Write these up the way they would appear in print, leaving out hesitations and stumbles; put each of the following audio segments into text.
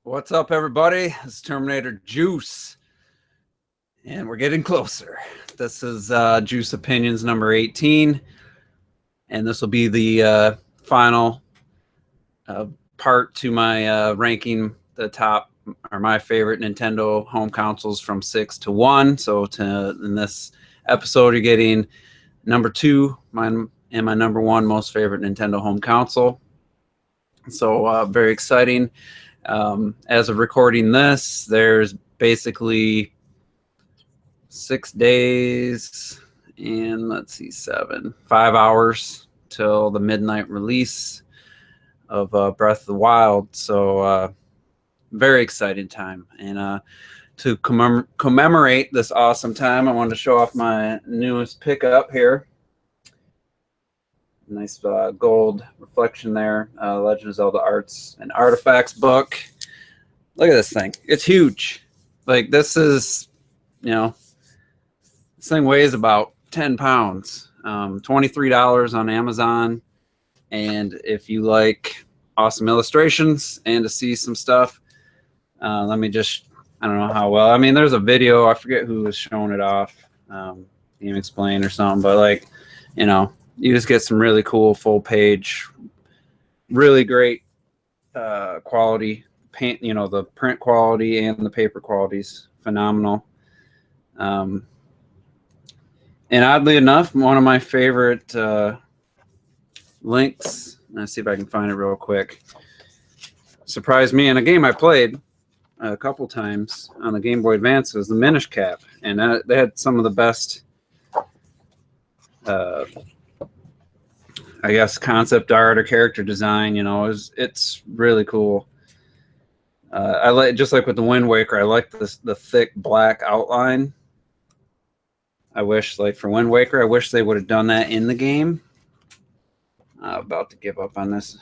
What's up, everybody? This is Terminator Juice, and we're getting closer. This is Juice Opinions number 18, and this will be the final part to my ranking the top or my favorite Nintendo home consoles from 6 to 1. So in this episode, you're getting number 2, mine and my number 1 most favorite Nintendo home console. So very exciting. As of recording this, there's basically 6 days and let's see, 5 hours till the midnight release of Breath of the Wild. So very exciting time. And to commemorate this awesome time, I wanted to show off my newest pickup here. Nice gold reflection there. Legend of Zelda Arts and Artifacts book. Look at this thing. It's huge. Like, this is, this thing weighs about 10 pounds. $23 on Amazon. And if you like awesome illustrations and to see some stuff, let me just, I don't know how well. I mean, there's a video. I forget who was showing it off. Game Explain or something. But, like, you just get some really cool full page, really great quality paint. The print quality and the paper quality is phenomenal. And oddly enough, one of my favorite links, let's see if I can find it real quick, surprised me in a game I played a couple times on the Game Boy Advance, was the Minish Cap. And they had some of the best I guess concept art or character design. It's really cool. I like, just like with the Wind Waker, I like the thick black outline. I wish, like for Wind Waker, I wish they would have done that in the game. About to give up on this.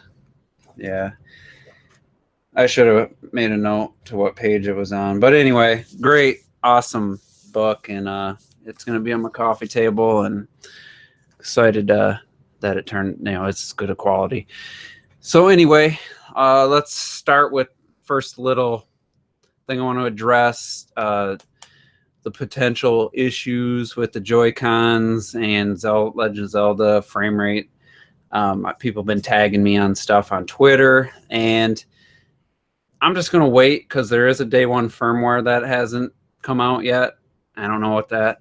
Yeah, I should have made a note to what page it was on. But anyway, great, awesome book, and it's gonna be on my coffee table, and excited that it turned, it's good a quality. So anyway, let's start with first little thing I want to address, the potential issues with the Joy-Cons and Legend of Zelda frame rate. People have been tagging me on stuff on Twitter, and I'm just going to wait because there is a day one firmware that hasn't come out yet. I don't know if that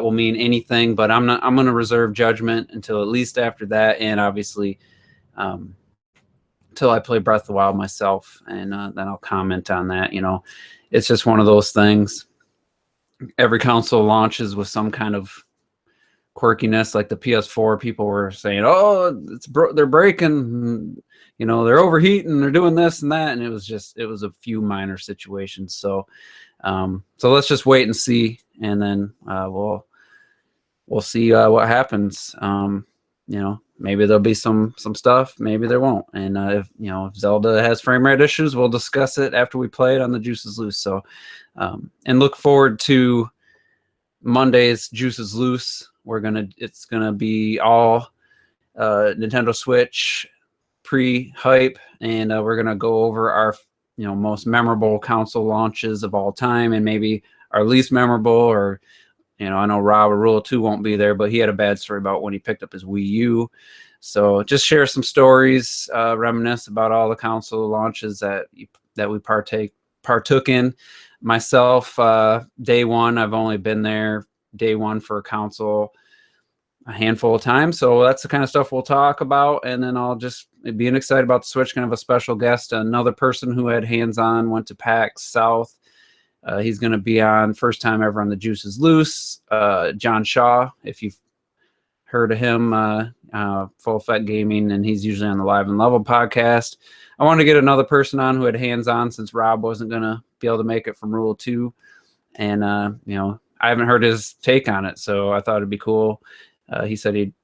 will mean anything, but I'm going to reserve judgment until at least after that, and obviously until I play Breath of the Wild myself, and then I'll comment on that. It's just one of those things. Every console launches with some kind of quirkiness. Like the PS4, people were saying, "Oh, they're breaking, they're overheating, they're doing this and that," and it was a few minor situations. So let's just wait and see, and then we'll see what happens. Maybe there'll be some stuff, maybe there won't. And if Zelda has frame rate issues, we'll discuss it after we play it on the Juice is Loose. So and look forward to Monday's Juice is Loose. It's gonna be all Nintendo Switch pre-hype, and we're gonna go over our most memorable console launches of all time, and maybe our least memorable. Or I know Rob or Rule 2 won't be there, but he had a bad story about when he picked up his Wii U. So just share some stories, reminisce about all the console launches that we partook in. Myself, day one, I've only been there day one for a console a handful of times, so that's the kind of stuff we'll talk about. And then I'll just being excited about the Switch, kind of a special guest, another person who had hands-on, went to PAX South. He's going to be on, first time ever on the Juice is Loose, John Shaw, if you've heard of him, Full Effect Gaming, and he's usually on the Live and Level podcast. I wanted to get another person on who had hands-on, since Rob wasn't going to be able to make it from Rule 2. And, I haven't heard his take on it, so I thought it'd be cool. He said he'd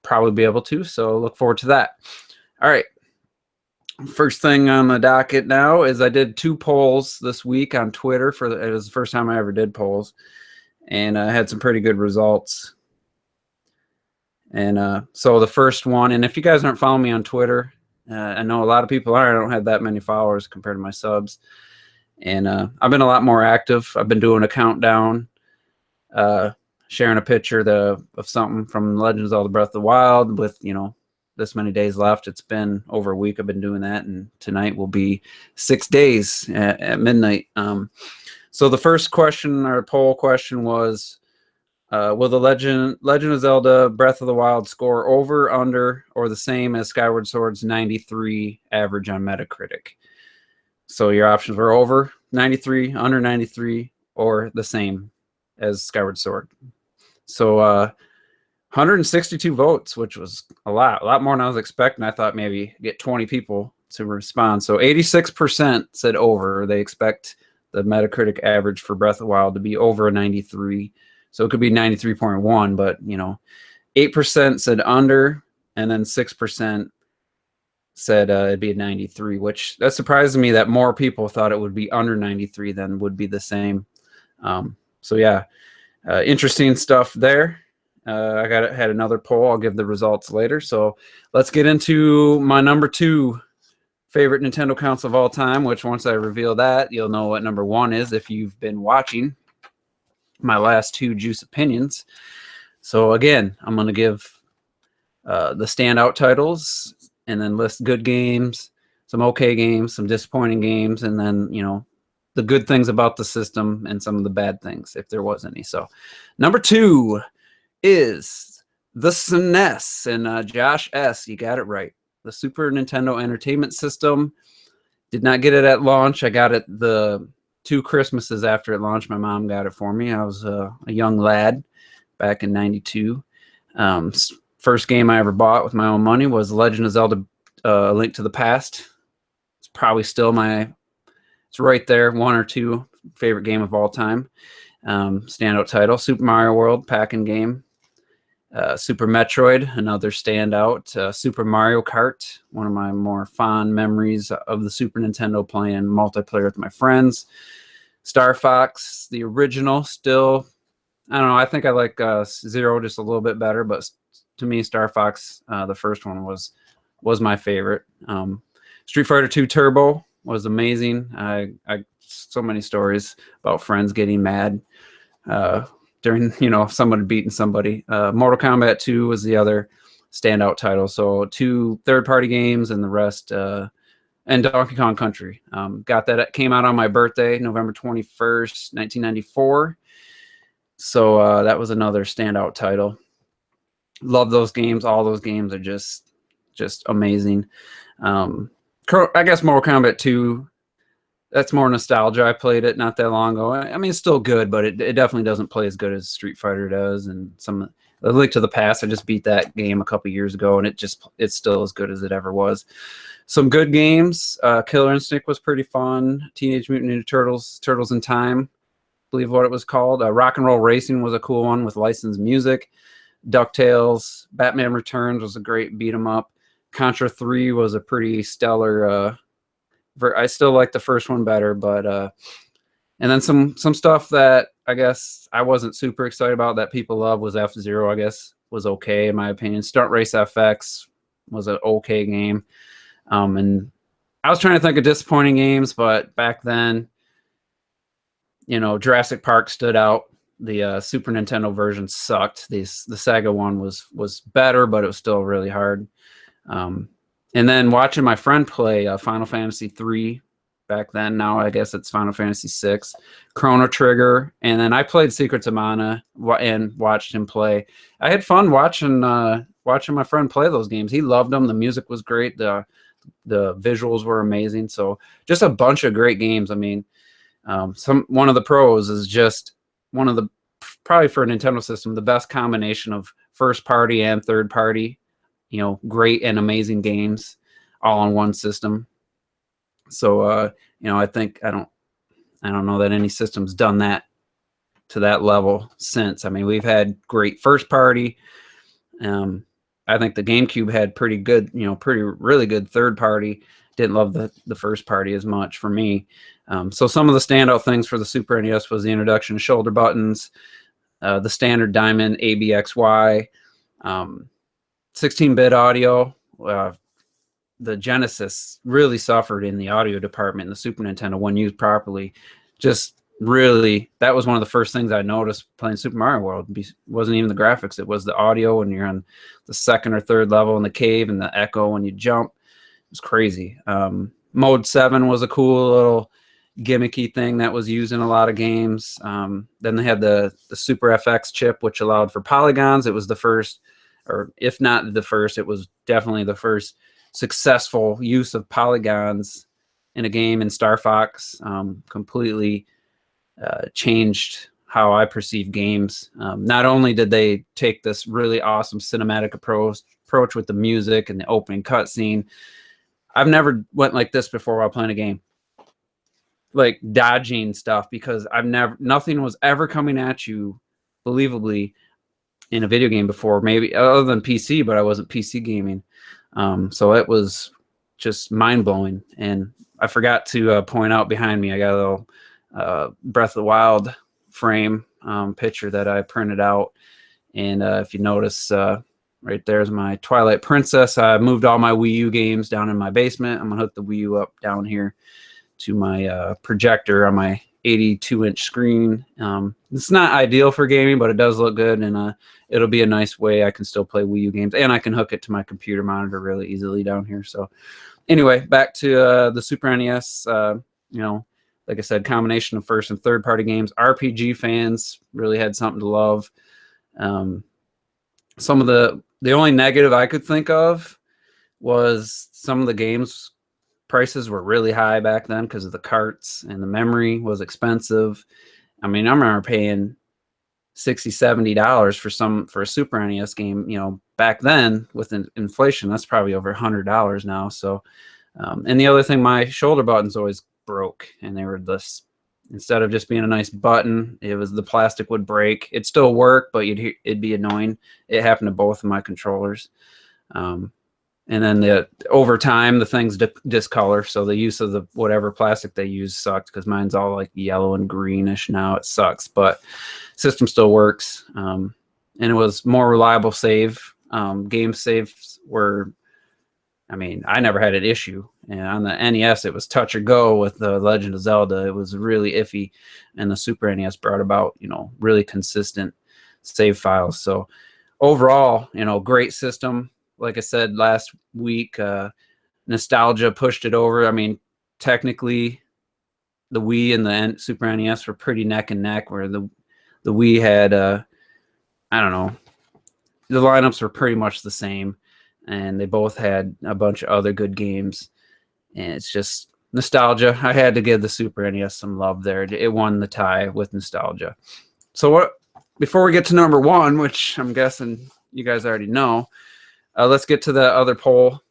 probably be able to, so look forward to that. All right. First thing on the docket now is I did 2 polls this week on Twitter. It was the first time I ever did polls, and I had some pretty good results. And so the first one, and if you guys aren't following me on Twitter, I know a lot of people are. I don't have that many followers compared to my subs. And I've been a lot more active. I've been doing a countdown, sharing a picture of something from Legend of Zelda Breath of the Wild with, this many days left. It's been over a week I've been doing that, and tonight will be 6 days at midnight. So the first question, or poll question, was, will the Legend of Zelda Breath of the Wild score over, under, or the same as Skyward Sword's 93 average on Metacritic? So your options were over 93, under 93, or the same as Skyward Sword. So 162 votes, which was a lot more than I was expecting. I thought maybe get 20 people to respond. So 86% said over. They expect the Metacritic average for Breath of the Wild to be over a 93. So it could be 93.1, but 8% said under, and then 6% said it'd be a 93, which that surprised me that more people thought it would be under 93 than would be the same. So yeah, interesting stuff there. I had another poll. I'll give the results later. So let's get into my number 2 favorite Nintendo console of all time, which once I reveal that, you'll know what number 1 is if you've been watching my last 2 Juice opinions. So again, I'm going to give the standout titles, and then list good games, some okay games, some disappointing games, and then, the good things about the system and some of the bad things, if there was any. So number 2 is the SNES, and Josh S., you got it right. The Super Nintendo Entertainment System. Did not get it at launch. I got it the 2 Christmases after it launched. My mom got it for me. I was a young lad back in 92. First game I ever bought with my own money was Legend of Zelda A Link to the Past. It's probably still it's right there, 1 or 2 favorite game of all time. Standout title, Super Mario World, packing game. Super Metroid, another standout. Super Mario Kart, one of my more fond memories of the Super Nintendo, playing multiplayer with my friends. Star Fox, the original, still, I don't know, I think I like Zero just a little bit better, but to me, Star Fox, the first one, was my favorite. Street Fighter 2 Turbo was amazing. I so many stories about friends getting mad during, someone beating somebody. Mortal Kombat 2 was the other standout title. So 2 third-party games, and the rest, and Donkey Kong Country. Got that. It came out on my birthday, November 21st, 1994. So that was another standout title. Love those games. All those games are just amazing. I guess Mortal Kombat 2, that's more nostalgia. I played it not that long ago. I mean, it's still good, but it definitely doesn't play as good as Street Fighter does. And A Link to the Past, I just beat that game a couple years ago, and it's still as good as it ever was. Some good games. Killer Instinct was pretty fun. Teenage Mutant Ninja Turtles, Turtles in Time, I believe what it was called. Rock and Roll Racing was a cool one with licensed music. DuckTales, Batman Returns was a great beat 'em up. Contra 3 was a pretty stellar. I still like the first one better, but and then some stuff that I guess I wasn't super excited about that people love was F-Zero. I guess was okay in my opinion. Stunt Race FX was an okay game, and I was trying to think of disappointing games, but back then, Jurassic Park stood out. The Super Nintendo version sucked. The Sega one was better, but it was still really hard. And then watching my friend play Final Fantasy 3 back then. Now I guess it's Final Fantasy 6, Chrono Trigger, and then I played Secrets of Mana and watched him play. I had fun watching my friend play those games. He loved them. The music was great. The visuals were amazing. So just a bunch of great games. I mean, one of the pros is just one of the, probably for a Nintendo system, the best combination of first party and third party, great and amazing games all on one system. So, I think I don't know that any system's done that to that level since. I mean, we've had great first party. I think the GameCube had pretty good, really good third party. Didn't love the first party as much for me. So some of the standout things for the Super NES was the introduction of shoulder buttons, the standard Diamond ABXY, 16-bit audio. the Genesis really suffered in the audio department in the Super Nintendo when used properly. Just really, that was one of the first things I noticed playing Super Mario World. It wasn't even the graphics. It was the audio when you're on the second or third level in the cave and the echo when you jump. It was crazy. Mode 7 was a cool little gimmicky thing that was used in a lot of games. Then they had the Super FX chip, which allowed for polygons. It was the first, or if not the first, it was definitely the first successful use of polygons in a game in Star Fox. Completely changed how I perceive games. Not only did they take this really awesome cinematic approach with the music and the opening cutscene, I've never went like this before while playing a game, like dodging stuff, because nothing was ever coming at you believably in a video game before, maybe other than PC, but I wasn't PC gaming. So it was just mind-blowing. And I forgot to point out behind me, I got a little Breath of the Wild frame picture that I printed out. And if you notice, right there's my Twilight Princess. I moved all my Wii U games down in my basement. I'm going to hook the Wii U up down here to my projector on my 82-inch screen. It's not ideal for gaming, but it does look good, and it'll be a nice way I can still play Wii U games, and I can hook it to my computer monitor really easily down here. So anyway, back to the Super NES. Like I said, combination of first and third party games. RPG fans really had something to love. Some of the only negative I could think of was some of the games prices were really high back then because of the carts, and the memory was expensive. I mean, I remember paying $60-$70 for a Super NES game, back then with inflation. That's probably over $100 now. So, and the other thing, my shoulder buttons always broke, and they were this, instead of just being a nice button, the plastic would break. It'd still work, but it'd be annoying. It happened to both of my controllers. And then over time, the things discolor. So the use of the whatever plastic they use sucked, because mine's all like yellow and greenish now. It sucks, but system still works. And it was more reliable save. Game saves were, I never had an issue. And on the NES, it was touch or go with the Legend of Zelda. It was really iffy. And the Super NES brought about, really consistent save files. So overall, great system. Like I said last week, nostalgia pushed it over. Technically, the Wii and the Super NES were pretty neck and neck, where the Wii had, the lineups were pretty much the same, and they both had a bunch of other good games. And it's just nostalgia. I had to give the Super NES some love there. It won the tie with nostalgia. So before we get to number one, which I'm guessing you guys already know, let's get to the other poll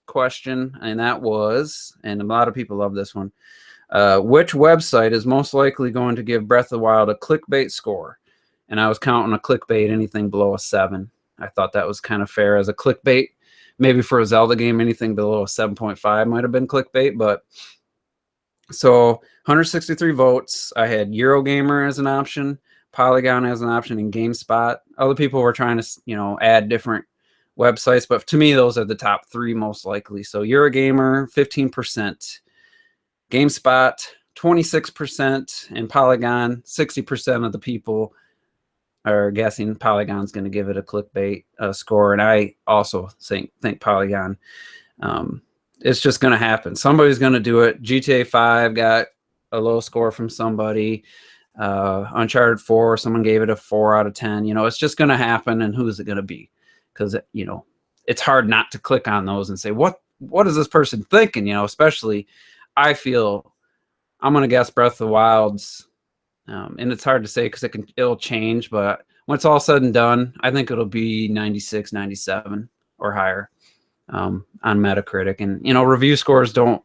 question, and that was, and a lot of people love this one, which website is most likely going to give Breath of the Wild a clickbait score? And I was counting a clickbait anything below a 7. I thought that was kind of fair as a clickbait. Maybe for a Zelda game, anything below a 7.5 might have been clickbait. But so 163 votes. I had Eurogamer as an option, Polygon as an option, and GameSpot. Other people were trying to, add different websites, but to me, those are the top 3 most likely. So Eurogamer, 15%, GameSpot, 26%, and Polygon, 60% of the people are guessing Polygon's going to give it a clickbait score. And I also think Polygon. It's just going to happen. Somebody's going to do it. GTA 5 got a low score from somebody. Uncharted 4, someone gave it a 4 out of 10. It's just going to happen. And who is it going to be? Because it's hard not to click on those and say, what is this person thinking? Especially, I feel I'm gonna guess Breath of the Wild's, and it's hard to say because it'll change. But when it's all said and done, I think it'll be 96, 97 or higher on Metacritic. And review scores don't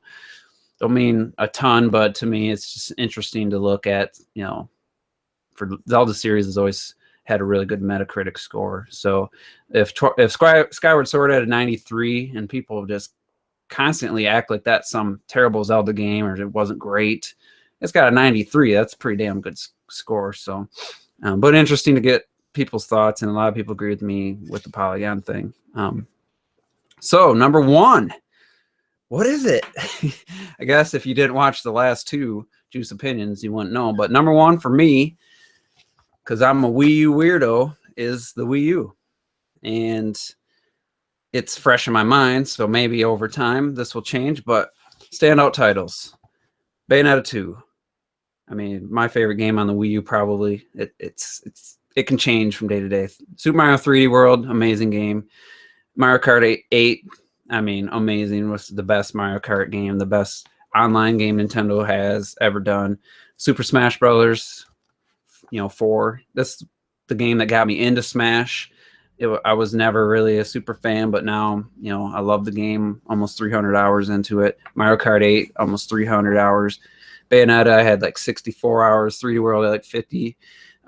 mean a ton, but to me, it's just interesting to look at. For Zelda series has always had a really good Metacritic score. So if Skyward Sword had a 93 and people just constantly act like that's some terrible Zelda game or it wasn't great, it's got a 93. That's a pretty damn good score. So, but interesting to get people's thoughts, and a lot of people agree with me with the Polygon thing. So number one, what is it? I guess if you didn't watch the last two Juice Opinions, you wouldn't know. But number one for me, because I'm a Wii U weirdo, is the Wii U. And it's fresh in my mind, so maybe over time this will change. But standout titles. Bayonetta 2. I mean, my favorite game on the Wii U probably. It can change from day to day. Super Mario 3D World, amazing game. Mario Kart 8, I mean, amazing. Was the best Mario Kart game, the best online game Nintendo has ever done. Super Smash Brothers, 4. That's the game that got me into Smash. I was never really a super fan, but now, I love the game. Almost 300 hours into it. Mario Kart 8, almost 300 hours. Bayonetta, I had like 64 hours. 3D World, I had like 50.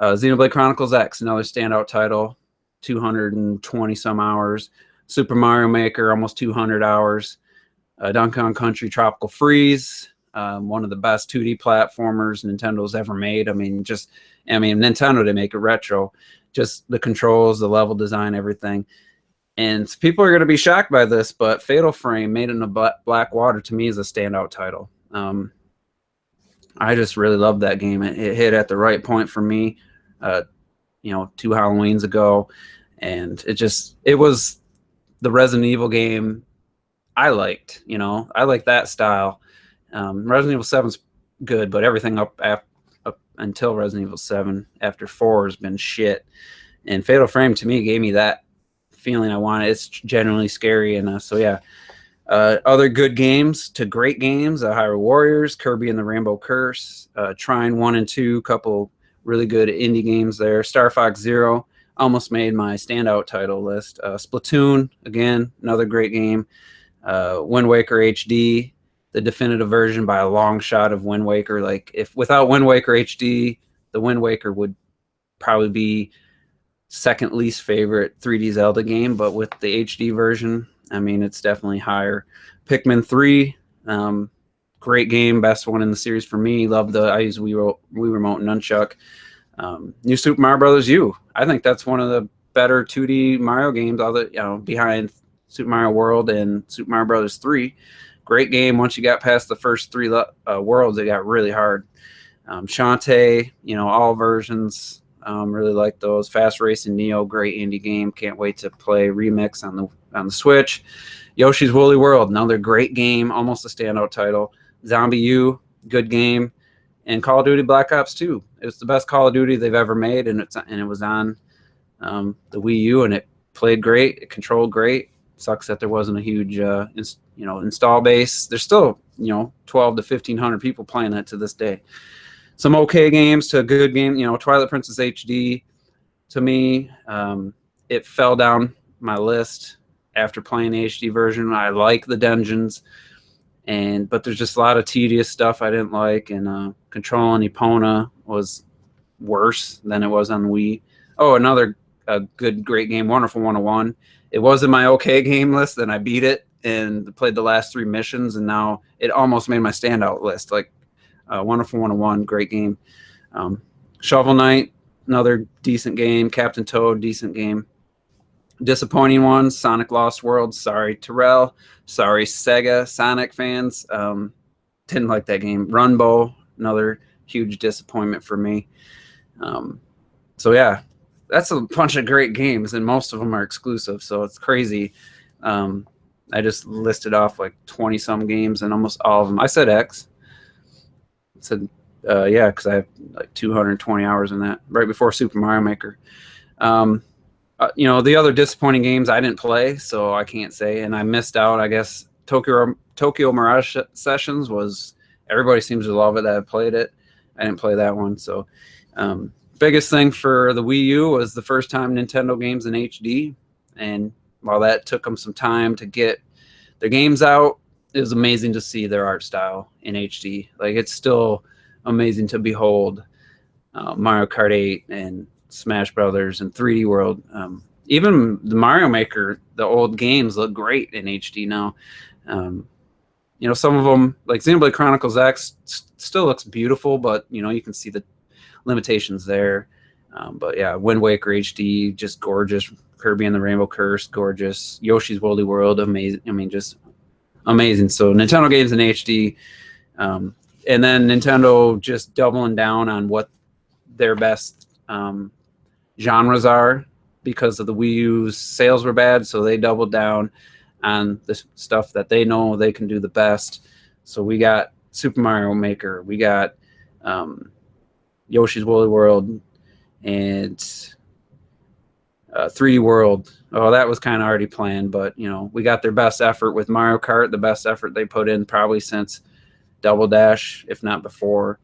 Xenoblade Chronicles X, another standout title, 220 some hours. Super Mario Maker, almost 200 hours. Donkey Kong Country Tropical Freeze, one of the best 2D platformers Nintendo's ever made. I mean, Nintendo, to make it retro, just the controls, the level design, everything. And people are going to be shocked by this, but Fatal Frame, Made in the Black Water, to me is a standout title. I just really loved that game. It hit at the right point for me, 2 Halloweens ago. And it was the Resident Evil game I liked. I like that style. Resident Evil 7's good, but everything up until Resident Evil 7 after 4 has been shit. And Fatal Frame to me gave me that feeling I wanted. It's genuinely scary, and so yeah. Other good games to great games: Hyrule Warriors, Kirby and the Rainbow Curse, Trine 1 and 2, couple really good indie games there. Star Fox Zero almost made my standout title list. Splatoon, again, another great game. Wind Waker HD, the definitive version by a long shot of Wind Waker. Like, if without Wind Waker HD, the Wind Waker would probably be second least favorite 3D Zelda game, but with the HD version, I mean, it's definitely higher. Pikmin 3, great game, best one in the series for me. I use Wii Remote and Nunchuck. New Super Mario Brothers U. I think that's one of the better 2D Mario games, behind Super Mario World and Super Mario Brothers 3. Great game. Once you got past the first 3 worlds, it got really hard. Shantae, all versions. Really like those. Fast Racing Neo, great indie game. Can't wait to play Remix on the Switch. Yoshi's Woolly World, another great game, almost a standout title. Zombie U, good game. And Call of Duty Black Ops 2. It's the best Call of Duty they've ever made, and it was on the Wii U, and it played great. It controlled great. Sucks that there wasn't a huge install base. There's still 12 to 1,500 people playing it to this day. Some okay games to a good game. Twilight Princess HD, to me, it fell down my list after playing the HD version. I like the dungeons, but there's just a lot of tedious stuff I didn't like, and controlling Epona was worse than it was on Wii. Oh, another great game, Wonderful 101. It was in my okay game list, then I beat it and played the last 3 missions, and now it almost made my standout list. Like, Wonderful 101, great game. Shovel Knight, another decent game. Captain Toad, decent game. Disappointing one, Sonic Lost World. Sorry, Terrell. Sorry, Sega Sonic fans. Didn't like that game. Runbow, another huge disappointment for me. So yeah, that's a bunch of great games, and most of them are exclusive, so it's crazy. I just listed off like 20-some games, and almost all of them. I said X. Said yeah, because I have like 220 hours in that, right before Super Mario Maker. The other disappointing games I didn't play, so I can't say, and I missed out. I guess Tokyo Mirage Sessions was, everybody seems to love it that I played it. I didn't play that one. So biggest thing for the Wii U was the first time Nintendo games in HD, and while that took them some time to get their games out, it was amazing to see their art style in HD. Like, it's still amazing to behold Mario Kart 8 and Smash Brothers and 3D World. Even the Mario Maker, the old games look great in HD now. Some of them, like Xenoblade Chronicles X, still looks beautiful, but you can see the limitations there. But yeah, Wind Waker HD, just gorgeous. Kirby and the Rainbow Curse, gorgeous. Yoshi's Woolly World, amazing. I mean, just amazing. So Nintendo games in HD, and then Nintendo just doubling down on what their best genres are, because of the Wii U's sales were bad, so they doubled down on the stuff that they know they can do the best. So we got Super Mario Maker, we got Yoshi's Woolly World, and 3D World. Oh, that was kind of already planned, but you know, we got their best effort with Mario Kart, the best effort they put in probably since Double Dash, if not before.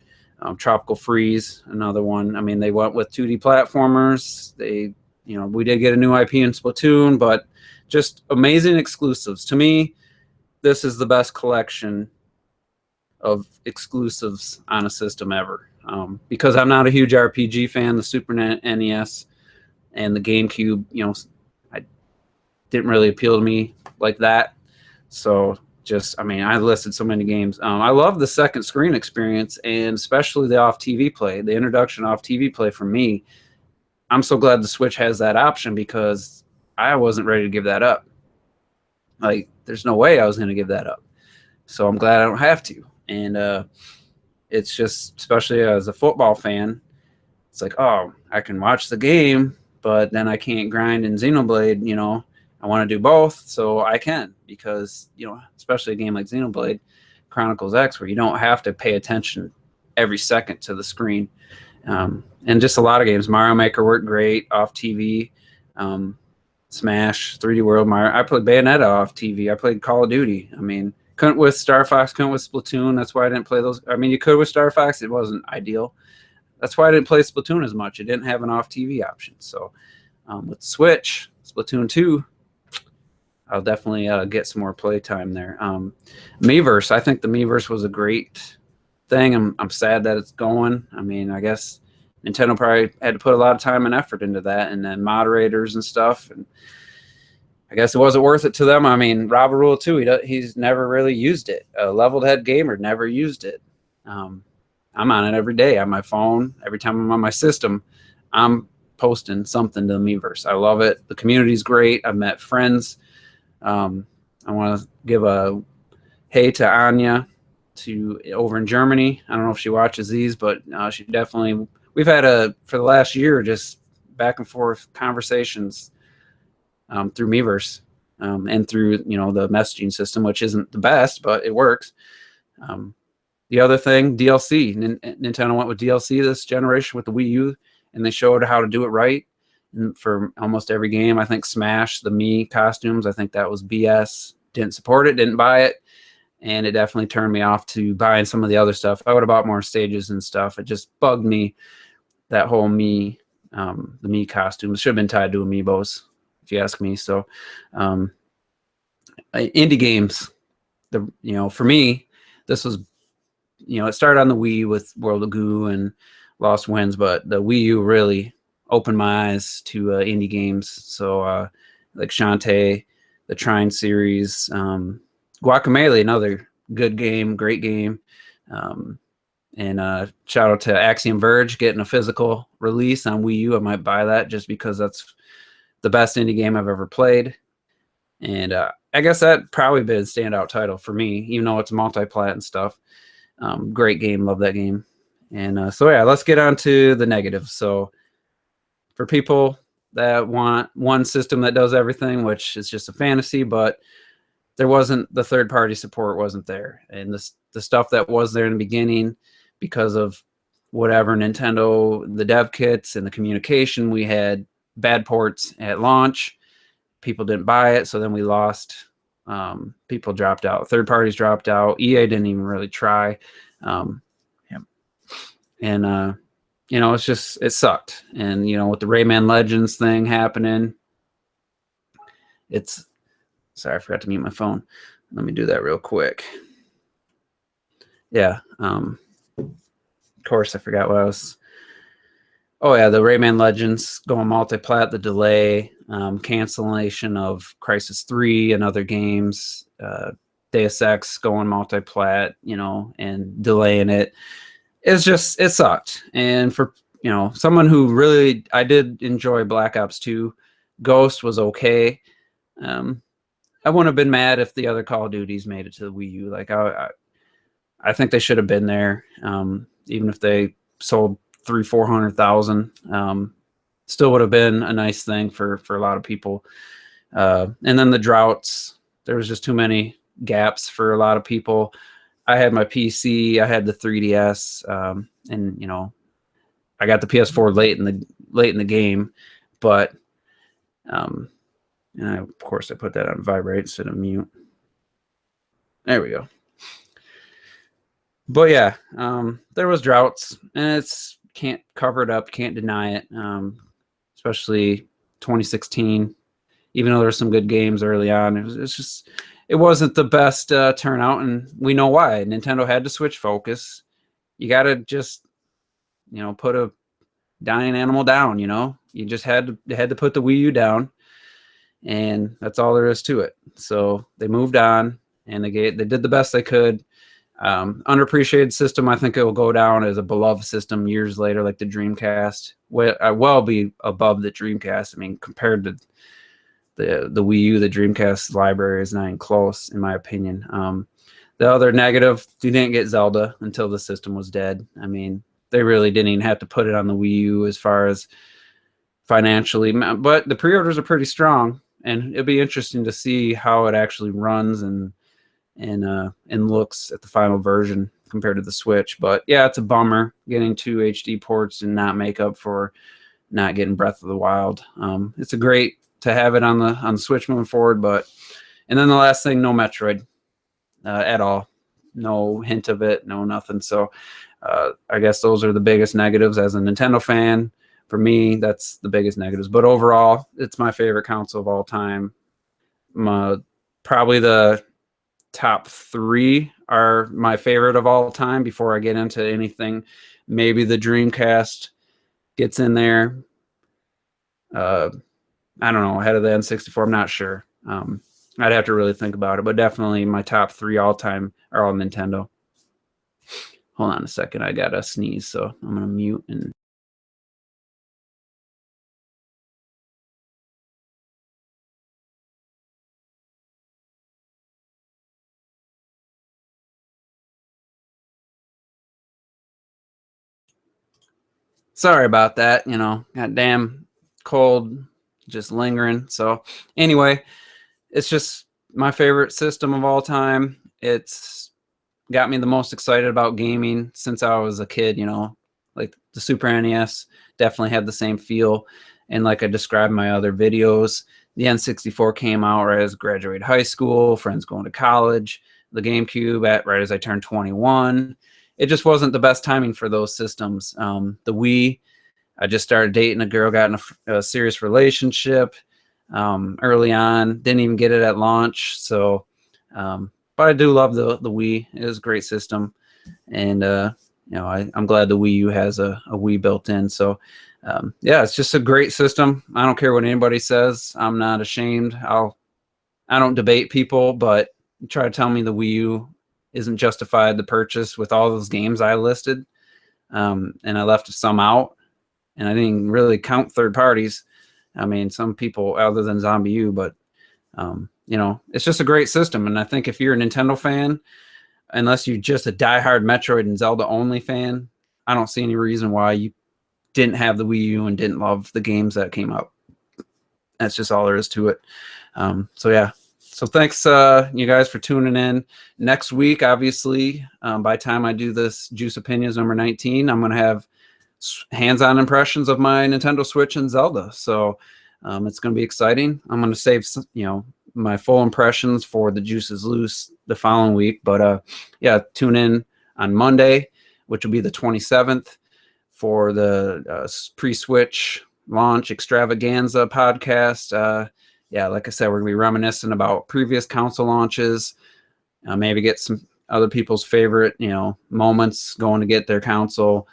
Tropical Freeze, another one. I mean, they went with 2D platformers. They, you know, we did get a new IP in Splatoon, but just amazing exclusives. To me, this is the best collection of exclusives on a system ever. Because I'm not a huge RPG fan, the Super NES and the GameCube, you know, I didn't really appeal to me like that. So just, I mean, I listed so many games. I love the second screen experience, and especially the off TV play, the introduction off TV play for me. I'm so glad the Switch has that option, because I wasn't ready to give that up. Like, there's no way I was going to give that up. So I'm glad I don't have to. And it's just, especially as a football fan, it's like, oh, I can watch the game, but then I can't grind in Xenoblade, you know. I want to do both, so I can, because, you know, especially a game like Xenoblade Chronicles X, where you don't have to pay attention every second to the screen. And just a lot of games. Mario Maker worked great off TV. Smash, 3D World, Mario. I played Bayonetta off TV. I played Call of Duty. I mean, couldn't with Star Fox, couldn't with Splatoon. That's why I didn't play those. I mean, you could with Star Fox. It wasn't ideal. That's why I didn't play Splatoon as much. It didn't have an off TV option. So with Switch, Splatoon 2, I'll definitely get some more playtime there. Miiverse, I think the Miiverse was a great thing. I'm sad that it's going. I mean, I guess Nintendo probably had to put a lot of time and effort into that, and then moderators and stuff. And I guess it wasn't worth it to them. I mean, Rob Rule too. He's never really used it. A leveled head gamer never used it. I'm on it every day on my phone. Every time I'm on my system, I'm posting something to the Miiverse. I love it. The community's great. I've met friends. I want to give a hey to Anya over in Germany. I don't know if she watches these, but she definitely, we've had for the last year, just back and forth conversations through Miiverse and through, you know, the messaging system, which isn't the best, but it works. The other thing, DLC. Nintendo went with DLC this generation with the Wii U, and they showed how to do it right. And for almost every game, I think Smash, the Mii costumes, I think that was BS. Didn't support it, didn't buy it, and it definitely turned me off to buying some of the other stuff. I would have bought more stages and stuff. It just bugged me, that whole Mii, the Mii costumes should have been tied to Amiibos, if you ask me. So, indie games, you know, for me, this was, you know, it started on the Wii with World of Goo and Lost Winds, but the Wii U really opened my eyes to indie games. So like Shantae, the Trine series, Guacamelee, another good game, great game. And shout out to Axiom Verge getting a physical release on Wii U. I might buy that just because that's the best indie game I've ever played. And I guess that probably been a standout title for me, even though it's multi-plat and stuff. Great game, love that game. And so yeah, let's get on to the negatives. So for people that want one system that does everything, which is just a fantasy, but there wasn't, the third-party support wasn't there. And the stuff that was there in the beginning, because of whatever, Nintendo, the dev kits and the communication, we had bad ports at launch. People didn't buy it, so then we lost. People dropped out. Third parties dropped out. EA didn't even really try. And you know, it's just, it sucked. And you know, with the Rayman Legends thing happening, it's, sorry, I forgot to mute my phone. Let me do that real quick. Yeah. Of course, I forgot what I was. Oh yeah, the Rayman Legends going multi-plat, the delay, cancellation of Crisis 3 and other games, Deus Ex going multi-plat, you know, and delaying it. It's just, it sucked. And for, you know, someone who really, I did enjoy Black Ops 2. Ghost was okay. I wouldn't have been mad if the other Call of Duties made it to the Wii U. Like I think they should have been there, even if they sold 400,000. Still would have been a nice thing for a lot of people. And then the droughts, there was just too many gaps for a lot of people. I had my PC, I had the 3DS, and you know, I got the PS4 late in the game, but and of course I put that on vibrate instead of mute. There we go. But yeah, there was droughts, and it's can't cover it up, can't deny it. Especially 2016, even though there were some good games early on, it wasn't the best turnout, and we know why. Nintendo had to switch focus. You got to just, you know, put a dying animal down. You know, you just had to put the Wii U down, and that's all there is to it. So they moved on, and they did the best they could. Underappreciated system. I think it will go down as a beloved system years later, like the Dreamcast. Well be above the Dreamcast. I mean, compared to the Wii U, the Dreamcast library is not even close, in my opinion. The other negative, you didn't get Zelda until the system was dead. I mean, they really didn't even have to put it on the Wii U as far as financially, but the pre-orders are pretty strong, and it'll be interesting to see how it actually runs and looks at the final version compared to the Switch. But yeah, it's a bummer getting 2 HD ports and not make up for not getting Breath of the Wild. It's a great to have it on the Switch moving forward, and then the last thing, no Metroid at all, no hint of it, no nothing. So I guess those are the biggest negatives as a Nintendo fan. For me, that's the biggest negatives. But overall, it's my favorite console of all time. Probably the top 3 are my favorite of all time before I get into anything. Maybe the Dreamcast gets in there. I don't know, ahead of the N64. I'm not sure. I'd have to really think about it, but definitely my top 3 all time are all Nintendo. Hold on a second. I got to sneeze, so I'm going to mute and. Sorry about that. You know, goddamn cold, just lingering. So anyway, it's just my favorite system of all time. It's got me the most excited about gaming since I was a kid. You know, like the Super NES definitely had the same feel. And like I described in my other videos, the N64 came out right as I graduated high school, friends going to college, the GameCube right as I turned 21. It just wasn't the best timing for those systems. The Wii, I just started dating a girl, got in a serious relationship early on, didn't even get it at launch. So, but I do love the Wii. It is a great system. And, you know, I'm glad the Wii U has a Wii built in. So, yeah, it's just a great system. I don't care what anybody says. I'm not ashamed. I don't debate people, but try to tell me the Wii U isn't justified the purchase with all those games I listed. And I left some out, and I didn't really count third parties. I mean, some people other than Zombie U, but you know, it's just a great system. And I think if you're a Nintendo fan, unless you're just a diehard Metroid and Zelda only fan, I don't see any reason why you didn't have the Wii U and didn't love the games that came out. That's just all there is to it. So yeah. So thanks, you guys, for tuning in. Next week, obviously, by the time I do this Juice Opinions number 19, I'm going to have hands-on impressions of my Nintendo Switch and Zelda. So it's going to be exciting. I'm going to save, you know, my full impressions for the Juice is Loose the following week. But yeah, tune in on Monday, which will be the 27th, for the pre-Switch launch extravaganza podcast. Yeah, like I said, we're going to be reminiscing about previous console launches, maybe get some other people's favorite, you know, moments going to get their console,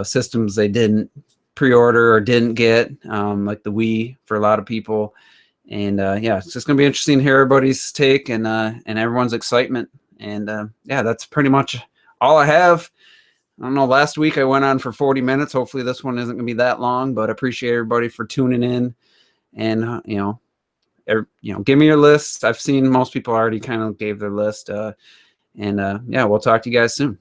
systems they didn't pre-order or didn't get, like the Wii for a lot of people. And yeah, it's just going to be interesting to hear everybody's take and everyone's excitement. And yeah, that's pretty much all I have. I don't know, last week I went on for 40 minutes. Hopefully this one isn't going to be that long, but I appreciate everybody for tuning in. And, you know, give me your list. I've seen most people already kind of gave their list. Yeah, we'll talk to you guys soon.